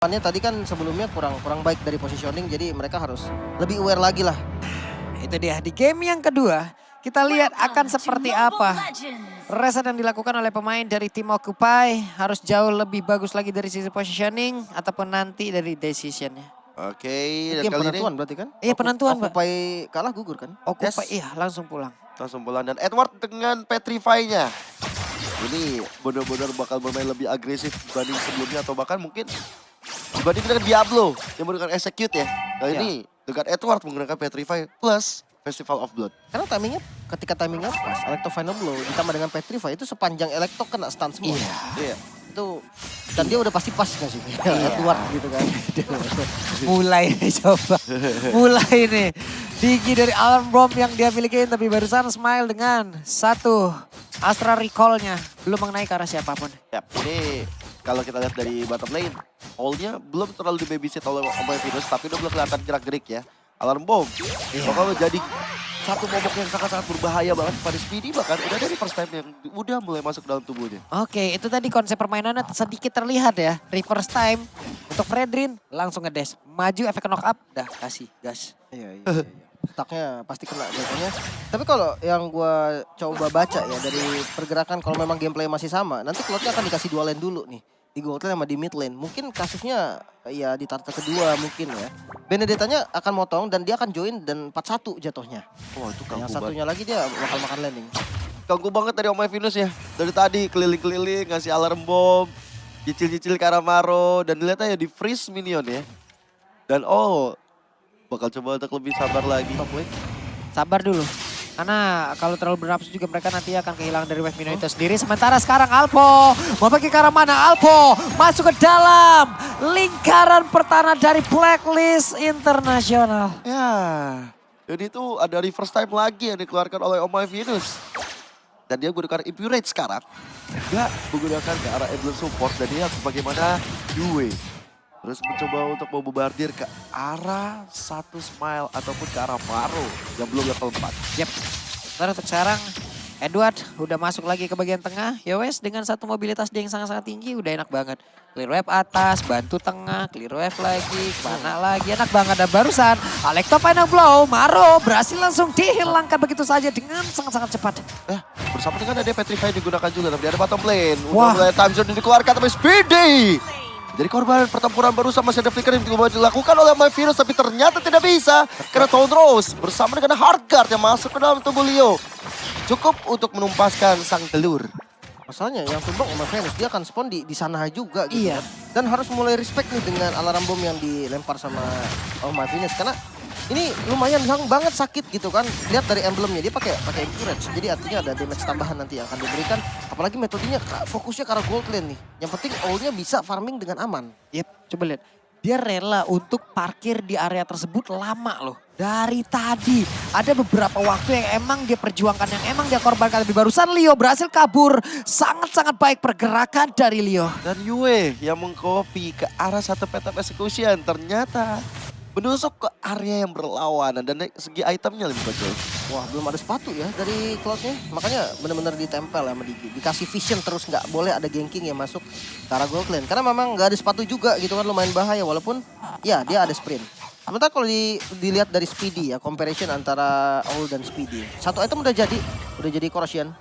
Tadi kan sebelumnya kurang baik dari positioning, jadi mereka harus lebih aware lagi lah. Itu dia, di game yang kedua kita lihat akan seperti apa reset yang dilakukan oleh pemain dari tim Occupy. Harus jauh lebih bagus lagi dari sisi positioning ataupun nanti dari decisionnya. Oke, dan Game kali ini penentuan berarti kan? Iya, penentuan, Pak. Occupy kalah gugur kan? Occupy, Yes. iya langsung pulang. langsung pulang. Dan Edward dengan Petrify-nya. Ini benar-benar bakal bermain lebih agresif dibanding sebelumnya. Atau bahkan mungkin dibanding dengan Diablo yang menggunakan Execute ya. Kali ini dengan Edward menggunakan Petrify plus Festival of Blood. Karena ketika timingnya pas, Electro Final Blow ditambah dengan Petrify itu sepanjang Electro kena stun semua. Iya. Itu, dan dia udah pasti pas gak sih? Edward gitu kan. Mulai nih coba. Mulai nih. Digi dari Alarm Bomb yang dia milikin tapi barusan Smile dengan satu Astra Recall-nya. Belum mengenai ke arah siapapun. Yap, ini kalau kita lihat dari bottom lane, hold-nya belum terlalu di babysit oleh Omega Virus, tapi udah belum kelihatan gerak-gerik ya. Alarm Bomb bakal menjadi satu momok yang sangat-sangat berbahaya banget pada Speedy, bahkan udah dari first time yang udah mulai masuk dalam tubuhnya. Oke, itu tadi konsep permainannya sedikit terlihat ya. Reverse time untuk Fredrin langsung ngedash. Maju efek knock up, dah kasih gas. Iya. Stucknya pasti kena jatuhnya. Tapi kalau yang gua coba baca ya dari pergerakan kalau memang gameplay masih sama, nanti Cloud-nya akan dikasih dua lane dulu nih. Di gold lane sama di mid lane. Mungkin kasusnya ya di tarta kedua mungkin ya. Benedetta-nya akan motong dan dia akan join dan 4-1 jatuhnya. Wah itu Yang ganggu banget. satunya lagi dia bakal makan landing. Ganggu banget dari Omega Virus ya. Dari tadi keliling-keliling ngasih Alarm Bomb, cicil-cicil ke arah Maro, dan dilihat aja di freeze minion ya. Dan bakal coba untuk lebih sabar lagi. Top lane. Sabar dulu. Karena kalau terlalu bernafsu juga mereka nanti akan kehilangan dari wave minion itu sendiri. Sementara sekarang Alpo mau pergi ke arah mana? Alpo masuk ke dalam lingkaran pertahanan dari Blacklist Internasional. Ya, jadi itu ada reverse time lagi yang dikeluarkan oleh Omega Virus. Dan dia menggunakan Impurate sekarang. Gak menggunakan ke arah Emblem Support. Dan dia bagaimana Yue terus mencoba untuk membobardir ke arah satu Smile ataupun ke arah Maro yang belum level 4. Yap. Sementara untuk sekarang Edward udah masuk lagi ke bagian tengah. Ya wes dengan satu mobilitas dia yang sangat-sangat tinggi udah enak banget. Clear wave atas, bantu tengah, clear wave lagi, kemana lagi. Enak banget dan barusan Alecto Final Blow, Maro berhasil langsung dihilangkan begitu saja dengan sangat-sangat cepat. Bersama dengan ada Petrify digunakan juga, tapi ada bottom lane. Wah. Udah mulai time zone dikeluarkan, tapi Speedy jadi korban pertempuran baru sama masih ada flicker yang dilakukan oleh My Virus, tapi ternyata tidak bisa. Karena Tone Rose bersama dengan Hardguard yang masuk ke dalam tubuh Leo. Cukup untuk menumpaskan sang telur. Masalahnya yang tumbang Omega Venus dia akan spawn di sana juga gitu. Iya. kan. Dan harus mulai respect nih dengan alarm bom yang dilempar sama Omega Venus karena ini lumayan banget sakit gitu kan. Lihat dari emblemnya dia pakai encourage. Jadi artinya ada damage tambahan nanti yang akan diberikan. Apalagi metodenya fokusnya ke arah gold lane nih. Yang penting ult-nya bisa farming dengan aman. Yep, coba lihat. Dia rela untuk parkir di area tersebut lama loh. Dari tadi ada beberapa waktu yang emang dia perjuangkan, yang emang dia korbankan. Tapi barusan Leo berhasil kabur. Sangat-sangat baik pergerakan dari Leo. Dan Yue yang mengcopy ke arah satu pattern execution ternyata menusuk ke area yang berlawanan dan dari segi itemnya lebih bagus. Wah belum ada sepatu ya dari Cloud-nya. Makanya benar-benar ditempel ya sama Digi. Dikasih vision terus nggak boleh ada ganking yang masuk ke arah gold lane. Karena memang nggak ada sepatu juga gitu kan lumayan bahaya. Walaupun ya dia ada sprint. Sementara kalau dilihat dari Speedy ya, comparison antara Owl dan Speedy. Satu item udah jadi Corrosion.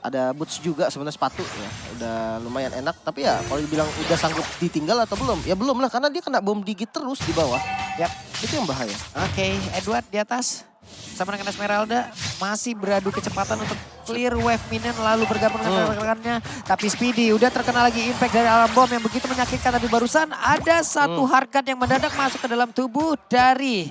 Ada boots juga sebenarnya sepatu ya. Udah lumayan enak, tapi ya kalau dibilang udah sanggup ditinggal atau belum? Ya belum lah karena dia kena bom Digi terus di bawah. Yap. Itu yang bahaya. Oke, Edward di atas. Sama dengan Esmeralda masih beradu kecepatan untuk clear wave minion lalu bergabung dengan rekan-rekannya. Tapi Speedy udah terkena lagi impact dari alarm bom yang begitu menyakitkan. Tapi barusan ada satu harkat yang mendadak masuk ke dalam tubuh dari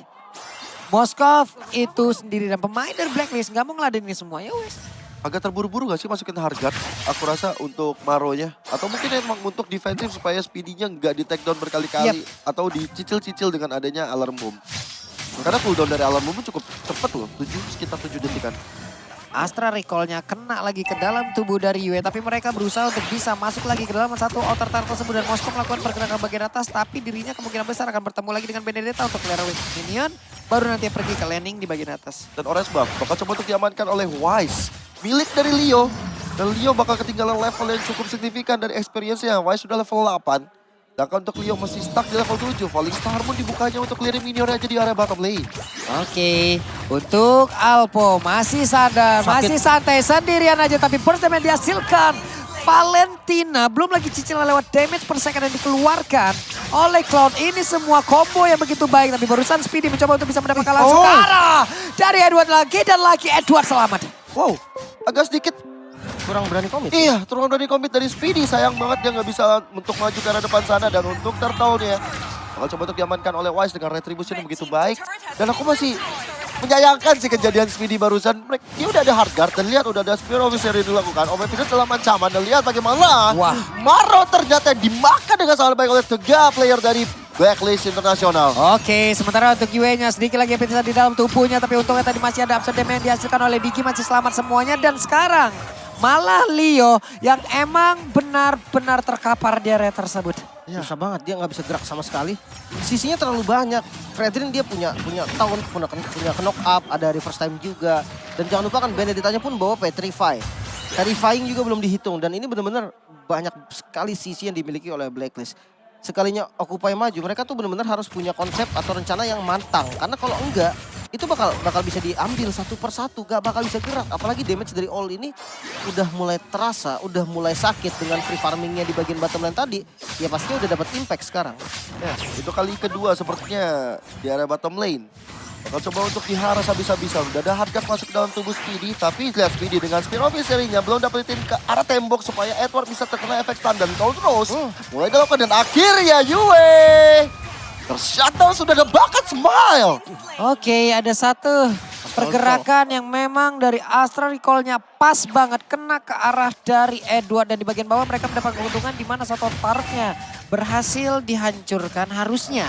Moskov itu sendiri. Dan pemain dari Blacklist nggak mau ngeladenin semua ya wes. Agak terburu-buru gak sih masukin Hardguard? Aku rasa untuk Maronya. Atau mungkin emang untuk defensif supaya Speedy-nya nggak di take down berkali-kali. Atau dicicil-cicil dengan adanya alarm bom. Karena cooldown dari alarm bom cukup cepet loh. Sekitar 7 detikan. Astra recall-nya kena lagi ke dalam tubuh dari Yue. Tapi mereka berusaha untuk bisa masuk lagi ke dalam satu outer turret tersebut. Dan Moskov melakukan pergerakan bagian atas. Tapi dirinya kemungkinan besar akan bertemu lagi dengan Benedetta untuk clear wave minion. Baru nanti pergi ke landing di bagian atas. Dan Orange Buff bakal coba untuk diamankan oleh Wise. Milik dari Leo. Dan Leo bakal ketinggalan level yang cukup signifikan dari experience-nya. Wise sudah level 8. Sedangkan untuk Leo masih stuck di level 7. Falling Star Moon dibukanya untuk clearing minion aja di area bottom lane. Oke, untuk Alpo masih sadar, Sakit. masih santai sendirian aja. Tapi burst damage dihasilkan. Valentina belum lagi cicilan lewat damage per second yang dikeluarkan oleh Cloud. Ini semua combo yang begitu baik. Tapi barusan Speedy mencoba untuk bisa mendapatkan langsung ke arah dari Edward lagi. Dan lagi Edward selamat. Wow, agak sedikit. Kurang berani komit. Iya, turun dari komit dari Speedy. Sayang banget dia nggak bisa untuk maju ke arah depan sana. Dan untuk turtle-nya, bakal coba untuk diamankan oleh Wise dengan retribution yang begitu baik. Dan aku masih menyayangkan sih kejadian Speedy barusan. Dia udah ada hard guard dan lihat udah ada Spear Officer yang dilakukan. Omepinus dalam ancaman dan lihat bagaimana Wah. Maro ternyata dimakan dengan sangat baik oleh 3 player dari Blacklist Internasional. Oke, sementara untuk Yue-nya sedikit lagi pizza di dalam tubuhnya. Tapi untungnya tadi masih ada absorb damage yang dihasilkan oleh Digi. Masih selamat semuanya. Dan sekarang malah Leo yang emang benar-benar terkapar di area tersebut. Susah banget, dia nggak bisa gerak sama sekali. Sisinya terlalu banyak. Fredrin dia punya taunt, punya knock up, ada reverse time juga. Dan jangan lupa kan Benedetta-nya pun bawa Petrify. Terrifying juga belum dihitung. Dan ini benar-benar banyak sekali sisi yang dimiliki oleh Blacklist. Sekalinya Occupy maju, mereka tuh benar-benar harus punya konsep atau rencana yang matang. Karena kalau enggak, itu bakal bisa diambil satu persatu, gak bakal bisa gerak. Apalagi damage dari all ini udah mulai terasa, udah mulai sakit dengan free farmingnya di bagian bottom lane tadi. Ya pastinya udah dapat impact sekarang. Ya, itu kali kedua sepertinya di area bottom lane. Bakal coba untuk diharas habis-habisan. Udah ada hard guard masuk dalam tubuh Speedy. Tapi lihat Speedy dengan Spear Officer-nya belum dapetin ke arah tembok supaya Edward bisa terkena efek stun. Dan kau terus mulai dilakukan dan akhirnya Yue tershutdown sudah ada bakat Smile. Oke, ada satu pergerakan yang memang dari Astra Recall-nya pas banget kena ke arah dari Edward. Dan di bagian bawah mereka mendapat keuntungan di mana satu turret-nya berhasil dihancurkan harusnya.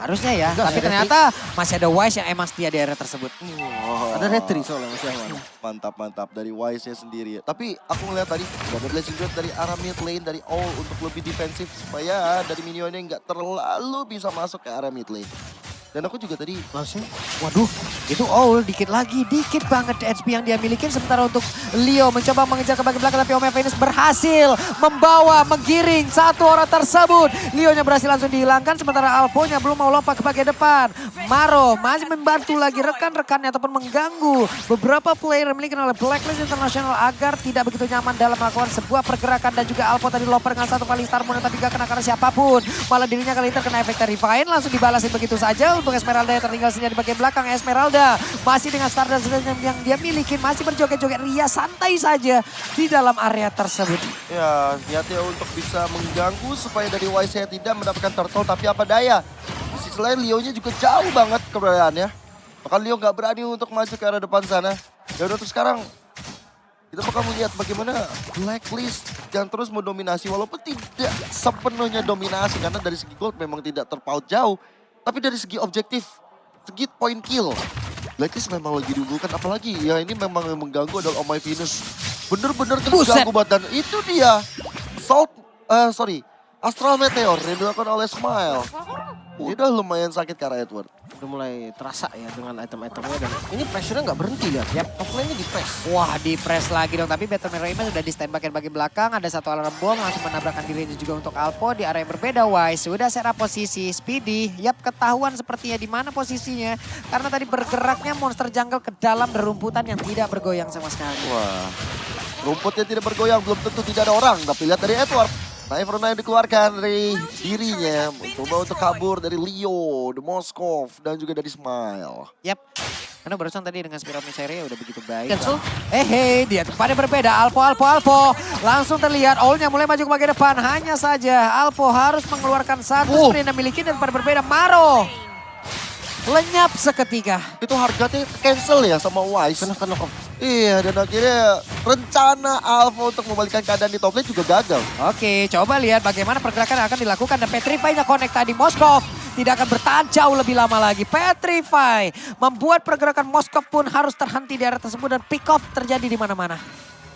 Harusnya ya, Enggak, tapi ada ternyata masih ada Wise yang emang setia di area tersebut. Ada retri soalnya masih awal. Mantap dari Wise-nya sendiri. Tapi aku ngeliat tadi ada blessing juga dari arah mid lane dari All untuk lebih defensif supaya dari minionnya nggak terlalu bisa masuk ke arah mid lane. Dan aku juga tadi Masih? Waduh, itu Owl dikit lagi, dikit banget HP yang dia milikin. Sementara untuk Leo mencoba mengejar ke bagian belakang, tapi Omega Venus berhasil membawa, menggiring satu orang tersebut. Leo-nya berhasil langsung dihilangkan, sementara Alpo-nya belum mau lompat ke bagian depan. Maro masih membantu lagi rekan-rekannya ataupun mengganggu beberapa player yang dimiliki oleh Blacklist International agar tidak begitu nyaman dalam melakukan sebuah pergerakan. Dan juga Alpo tadi lompat dengan satu kali Star Moon, tapi gak kena karena siapapun. Malah dirinya kali ini terkena efek Terrifying, langsung dibalasin begitu saja. Untuk Esmeralda yang tertinggal sendiri di bagian belakang. Esmeralda masih dengan Stardust yang dia miliki, masih berjoget-joget ria santai saja di dalam area tersebut. ya niatnya untuk bisa mengganggu supaya dari Wise-nya tidak mendapatkan turtle. Tapi apa daya, di sisi lain Leo-nya juga jauh banget keberadaannya. Bahkan Leo nggak berani untuk maju ke arah depan sana. Dan untuk sekarang kita bakal melihat bagaimana Blacklist yang terus mendominasi walaupun tidak sepenuhnya dominasi. Karena dari segi gold memang tidak terpaut jauh. Tapi dari segi objektif, segi point kill, Blacklist memang lagi diunggulkan. Apalagi ya ini memang yang mengganggu adalah Oh My Venus. Bener-bener terganggu banget. Dan itu dia, Astral Meteor yang dilakukan oleh Smile. Udah lumayan sakit ke arah Edward. Udah mulai terasa ya dengan item-itemnya. Dan ini pressure-nya nggak berhenti lihat. Yap, top lane-nya di press. Wah, di press lagi dong, tapi Battle Rayman sudah di stand bagian belakang. Ada satu alarm bom langsung menabrakkan dirinya juga untuk Alpo di area yang berbeda. Wise sudah set up posisi. Speedy, yap, ketahuan sepertinya di mana posisinya. Karena tadi bergeraknya monster jungle ke dalam rumputan yang tidak bergoyang sama sekali. Wah, rumputnya tidak bergoyang, belum tentu tidak ada orang. Tapi lihat dari Edward. Knife yang dikeluarkan dari dirinya. Mencoba untuk kabur dari Leo, The Moskov, dan juga dari Smile. Yap, karena barusan tadi dengan Spiral Miseria udah begitu baik. Cancel. Dia tempatnya berbeda. Alpo. Langsung terlihat All-nya mulai maju ke bagian depan. Hanya saja Alpo harus mengeluarkan satu sprint yang miliki dan pada berbeda. Maro lenyap seketika. Itu harganya cancel ya sama Wise. Kena Iya, dan akhirnya rencana Alpha untuk membalikan keadaan di top lane juga gagal. Oke, coba lihat bagaimana pergerakan yang akan dilakukan. Dan Petrify-nya connect tadi. Moskov tidak akan bertahan jauh lebih lama lagi. Petrify membuat pergerakan Moskov pun harus terhenti di area tersebut. Dan pick off terjadi di mana-mana.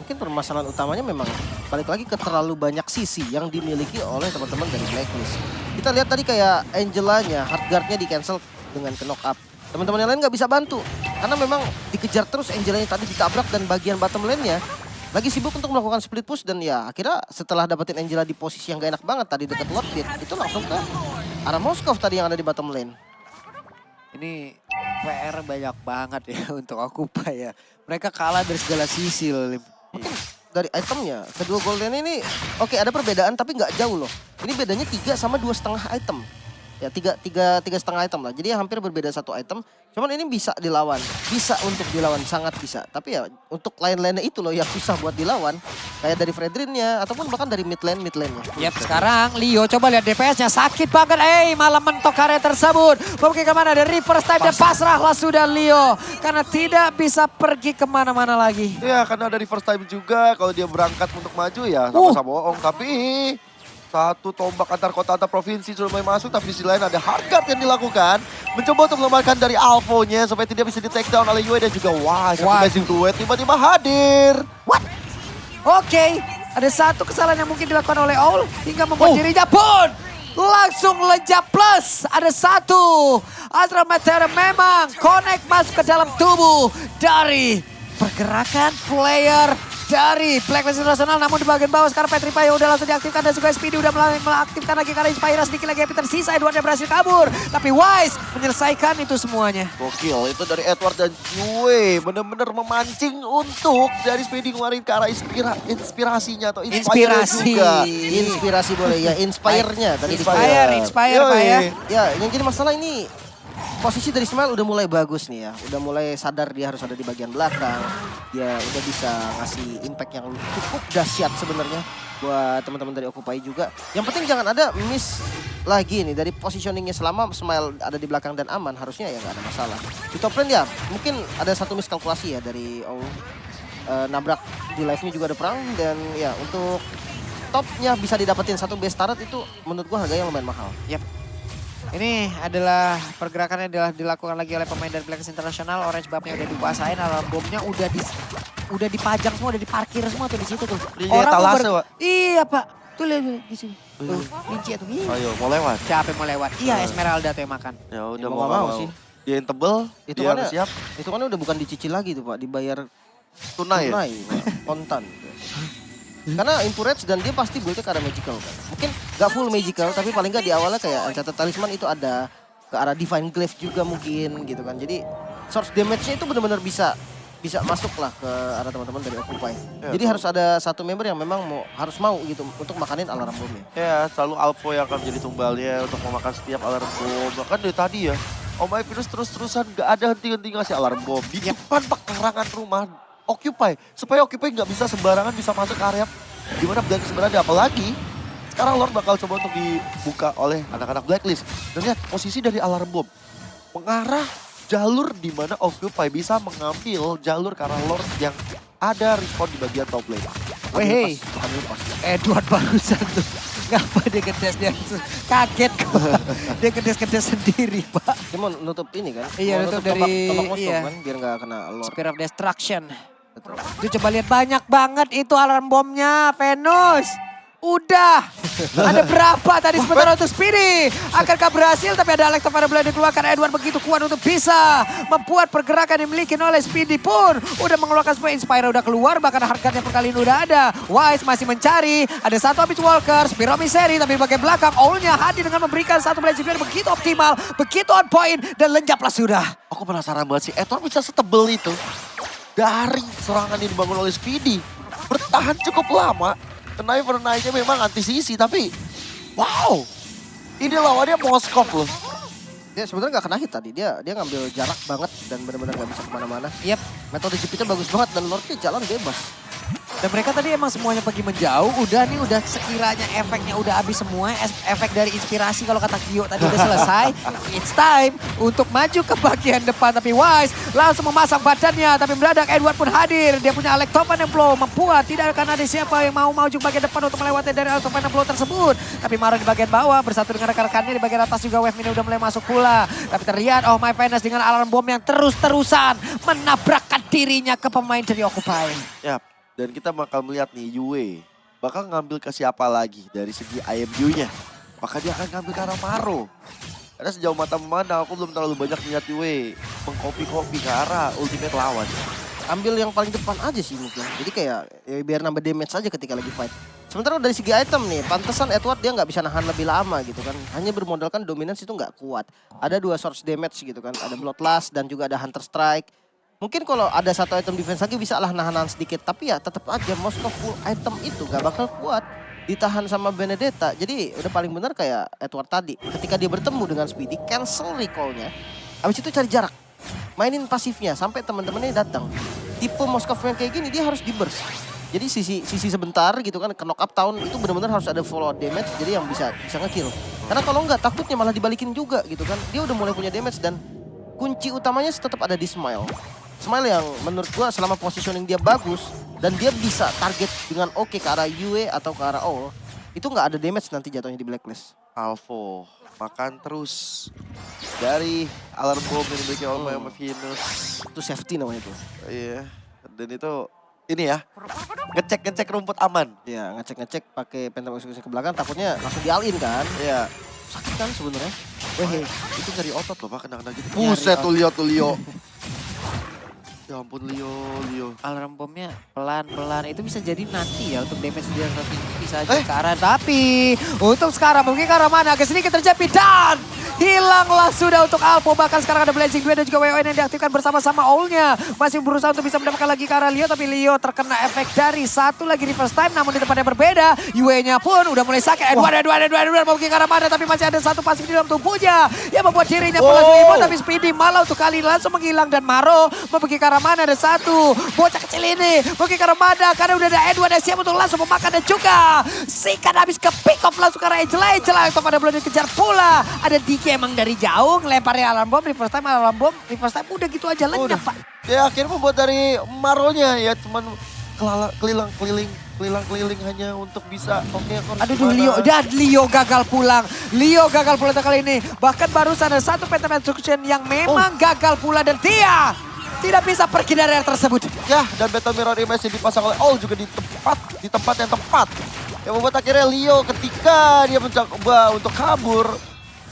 Mungkin permasalahan utamanya memang balik lagi ke terlalu banyak sisi yang dimiliki oleh teman-teman dari Blacklist. Kita lihat tadi kayak Angelanya, hard guard-nya di cancel dengan ke knock up. Teman-teman yang lain nggak bisa bantu. Karena memang dikejar terus Angelanya tadi ditabrak dan bagian bottom lane-nya lagi sibuk untuk melakukan split push dan ya akhirnya setelah dapetin Angela di posisi yang gak enak banget tadi dekat Lord Beat, itu langsung ke arah Moskov tadi yang ada di bottom lane. Ini PR banyak banget ya untuk Occupy ya. Mereka kalah dari segala sisi loh, Lim. Mungkin dari itemnya, kedua golden ini oke ada perbedaan tapi nggak jauh loh. Ini bedanya 3 sama 2,5 item. Ya tiga setengah item lah. Jadi ya hampir berbeda satu item. Cuman ini bisa dilawan, bisa untuk dilawan, sangat bisa. Tapi ya untuk lain-lainnya itu loh yang susah buat dilawan. Kayak dari Fredrin-nya ataupun bahkan dari mid lane-nya. Yap, sekarang Leo coba lihat DPS-nya sakit banget. Malah mentok area tersebut. Pergi kemana? Ada reverse type dan pasrahlah sudah Leo. Karena tidak bisa pergi kemana-mana lagi. Ya karena dari first time juga kalau dia berangkat untuk maju ya sama-sama bohong. Tapi satu tombak antar kota antar provinsi sudah mulai masuk, tapi di sisi lain ada hardguard yang dilakukan. Mencoba untuk melemahkan dari Alpho-nya supaya tidak bisa di take down oleh Yue dan juga satu amazing duet tiba-tiba hadir. Oke, ada satu kesalahan yang mungkin dilakukan oleh Owl hingga membuat dirinya pun langsung lejap plus. Ada satu Astra Meteor memang connect masuk ke dalam tubuh dari pergerakan player dari Blacklist International, namun di bagian bawah sekarang Petrify udah langsung diaktifkan dan juga Speedy udah mengaktifkan lagi karena Inspira sedikit lagi Peter sisa Edwardnya berhasil kabur. Tapi Wise menyelesaikan itu semuanya. Gokil, itu dari Edward dan Yue bener-bener memancing untuk dari Speedy ngeluarin ke arah inspirasinya atau Inspirasi juga. Inspirasi boleh ya, inspire-nya tadi Inspire Pak ya. Ya, yang jadi masalah ini posisi dari Smile udah mulai bagus nih ya. Udah mulai sadar dia harus ada di bagian belakang. Dia udah bisa ngasih impact yang cukup dahsyat sebenarnya buat teman-teman dari Occupy juga. Yang penting jangan ada miss lagi nih dari positioningnya. Selama Smile ada di belakang dan aman harusnya ya nggak ada masalah. Di top lane ya mungkin ada satu miskalkulasi ya dari nabrak di live-nya juga ada perang. Dan ya untuk topnya bisa didapetin satu base turret itu menurut gua harganya lumayan mahal. Yap. Ini adalah pergerakannya dilakukan lagi oleh pemain dari Blacklist International. Orange buff-nya udah dikuasain, alarm bomnya udah dipajang semua, udah diparkir semua tuh di situ tuh. Iya Pak, tuh lihat di sini. Tuh, Linci tuh. Ayo mau lewat. Siapa yang mau lewat? Iya, Esmeralda tuh yang makan. Ya udah mau mau sih. Dia yang tebel, Itu dia kan siap. Itu kan udah bukan dicicil lagi tuh Pak, dibayar Tunai ya? Pak, kontan. Karena Impurage dan dia pasti build-nya ke arah magical kan. Mungkin gak full magical tapi paling gak di awalnya kayak Enchanted Talisman itu ada ke arah Divine Glaive juga mungkin gitu kan. Jadi source damage-nya itu benar-benar bisa masuk lah ke arah teman-teman dari Occupy. Ya, jadi harus ada satu member yang memang harus mau gitu untuk makanin alarm bomnya. Ya selalu Alpho yang akan menjadi tumbalnya untuk memakan setiap alarm bom. Bahkan dari tadi ya, Virus terus-terusan gak ada henti-henti ngasih alarm bom. Di depan pekarangan rumah Occupy, supaya Occupy nggak bisa sembarangan bisa masuk ke area di mana Blacklist berada. Apalagi sekarang Lord bakal coba untuk dibuka oleh anak-anak Blacklist. Dan lihat posisi dari alarm bom mengarah jalur di mana Occupy bisa mengambil jalur karena Lord yang ada respawn di bagian top lane. Weh, Edward barusan tuh. Ngapa dia gedes, dia kaget kok. Dia gedes-gedes sendiri, Pak. Dia mau nutup ini kan? Iya, mau nutup dari tombak Moskov iya. kan biar nggak kena Lord. Spear of Destruction. Betul. Itu coba lihat banyak banget itu alarm bomnya, Venus. Udah. Ada berapa tadi sementara untuk Speedy. Akankah berhasil tapi ada Electro Fireball yang dikeluarkan. Edward begitu kuat untuk bisa membuat pergerakan yang dimiliki oleh Speedy pun. Udah mengeluarkan semua Inspire udah keluar. Bahkan harganya per kali ini udah ada. Wise masih mencari. Ada satu Abyss Walker. Spear Seri tapi bagian belakang. Owlnya hadir dengan memberikan satu Blade Spear begitu optimal. Begitu on point. Dan lenyaplah sudah. Aku penasaran banget sih, Edward bisa setebel itu. Dari serangan yang dibangun oleh Speedy. Bertahan cukup lama. Knife-nya memang anti-sisi, tapi wow. Ini lawannya Moskov loh. Dia sebenarnya nggak kena hit tadi, dia ngambil jarak banget dan benar-benar nggak bisa kemana-mana. Yep. Metode jepitnya bagus banget dan Lordnya jalan bebas. Dan mereka tadi emang semuanya pergi menjauh, udah sekiranya efeknya udah habis semua, efek dari inspirasi kalau kata Gio tadi udah selesai. It's time untuk maju ke bagian depan, tapi Wise langsung memasang badannya, tapi mendadak Edward pun hadir. Dia punya Electopan yang blow, membuat tidak akan ada siapa yang mau maju ke bagian depan untuk melewati dari Electopan yang blow tersebut. Tapi Maro di bagian bawah bersatu dengan rekan-rekannya di bagian atas juga Wave Mini udah mulai masuk pula. Tapi terlihat Venus dengan alarm bom yang terus-terusan menabrakkan dirinya ke pemain dari Occupy. Yap. Dan kita bakal melihat nih Yue bakal ngambil ke siapa lagi dari segi IMU-nya. Maka dia akan ngambil ke arah Maro. Karena sejauh mata memandang aku belum terlalu banyak melihat Yue mengkopi-kopi ke arah ultimate lawan. ambil yang paling depan aja sih mungkin. Jadi kayak ya biar nambah damage aja ketika lagi fight. Sementara dari segi item nih, pantesan Edward dia nggak bisa nahan lebih lama gitu kan. Hanya bermodalkan dominance itu nggak kuat. Ada 2 source damage gitu kan. Ada Bloodlust dan juga ada Hunter Strike. Mungkin kalau ada 1 item defense lagi bisa lah nahan sedikit. Tapi ya tetap aja Moskov full item itu gak bakal kuat. Ditahan sama Benedetta. Jadi udah paling benar kayak Edward tadi. Ketika dia bertemu dengan Speedy, cancel recall-nya. Habis itu cari jarak. Mainin pasifnya sampai teman-temannya datang. Tipe Moskov yang kayak gini dia harus di burst. Jadi sisi sebentar gitu kan ke knock up town itu benar-benar harus ada follow damage jadi yang bisa nge-kill. Karena kalau enggak takutnya malah dibalikin juga gitu kan. Dia udah mulai punya damage dan kunci utamanya tetap ada di Smile. Smile yang menurut gua selama positioning dia bagus dan dia bisa target dengan oke ke arah UE atau ke arah all, itu nggak ada damage nanti jatuhnya di blacklist. Alvo makan terus dari alarm bomb yang dimiliki oleh Venus. Itu safety namanya itu. Iya, dan itu ini ya, ngecek rumput aman. Ya ngecek pakai phantom execution ke belakang takutnya langsung di-all-in kan. Iya. Sakit kan sebenarnya. Itu nyari otot loh Pak, kena gitu. Nyari Buset tuh otot. Leo. Ya ampun Leo. Alarm bomnya pelan-pelan itu bisa jadi nanti ya untuk damage dia nanti bisa aja ke arah. Tapi untuk sekarang mungkin ke arah mana agak sedikit terjepit dan hilanglah sudah untuk Alpha. Bahkan sekarang ada Blazing 2 dan juga WON yang diaktifkan bersama-sama Owl-nya. Masih berusaha untuk bisa mendapatkan lagi ke arah Leo tapi Leo terkena efek dari satu lagi reverse time namun di tempat yang berbeda. UE-nya pun udah mulai sakit. Edward mau ke arah mana tapi masih ada satu pasif di dalam tubuhnya. Yang membuat dirinya pelas ibu tapi Speedy malah untuk kali langsung menghilang dan Maro mau pergi ke arah mana ada satu bocah kecil ini pergi ke arah mana karena udah ada Edward yang siap untuk langsung memakan dan juga sikat habis ke pick off langsung ke arah Angela untuk pada belum dikejar pula ada DK emang dari jauh ngelemparnya alarm bomb reverse time udah gitu aja lenyap Pak. Ya akhirnya membuat dari Maronya ya cuman keliling hanya untuk bisa Aduh Leo gagal pulang kali ini. Bahkan barusan ada satu phantom execution yang memang gagal pula dan dia tidak bisa pergi dari area tersebut. Ya, dan Battle Mirror Image yang dipasang oleh All juga di tempat yang tepat. Yang membuat akhirnya Leo ketika dia mencoba untuk kabur,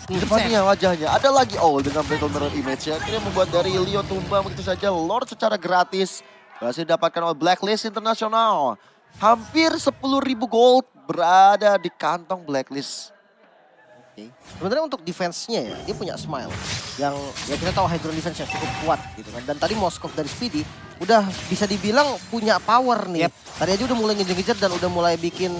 di depannya wajahnya ada lagi All dengan Battle Mirror Image yang akhirnya membuat dari Leo tumbang begitu saja. Lord secara gratis berhasil didapatkan oleh Blacklist Internasional. Hampir 10.000 gold berada di kantong Blacklist. Sebenarnya untuk defense-nya ya, dia punya Smile. Yang ya kita tahu Hydro defense-nya cukup kuat gitu kan. Dan tadi Moskov dari Speedy udah bisa dibilang punya power nih. Tadi aja udah mulai ngejar-ngejar dan udah mulai bikin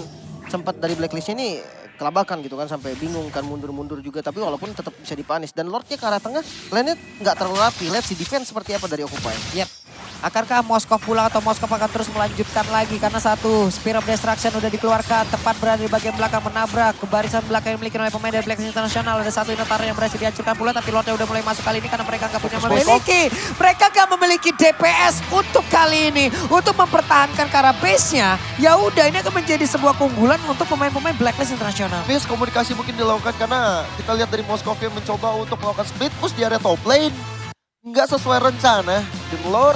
sempat dari Blacklist-nya ini kelabakan gitu kan. Sampai bingung kan mundur-mundur juga. Tapi walaupun tetap bisa dipanis. Dan Lord-nya ke arah tengah, lane-nya nggak terlalu rapi. Lihat si defense seperti apa dari Occupy. Akankah Moskov pulang atau Moskov akan terus melanjutkan lagi karena satu Spear of Destruction udah dikeluarkan tepat berada di bagian belakang menabrak ke barisan belakang yang dimiliki oleh pemain dari Blacklist Internasional. Ada satu Inotar yang berhasil dihancurkan pula tapi Lordnya udah mulai masuk kali ini karena mereka nggak memiliki DPS untuk kali ini untuk mempertahankan ke arah base-nya. Ya udah ini akan menjadi sebuah keunggulan untuk pemain-pemain Blacklist Internasional. Miskomunikasi mungkin dilakukan karena kita lihat dari Moskov yang mencoba untuk melakukan split push di area top lane. Nggak sesuai rencana. Dan Lord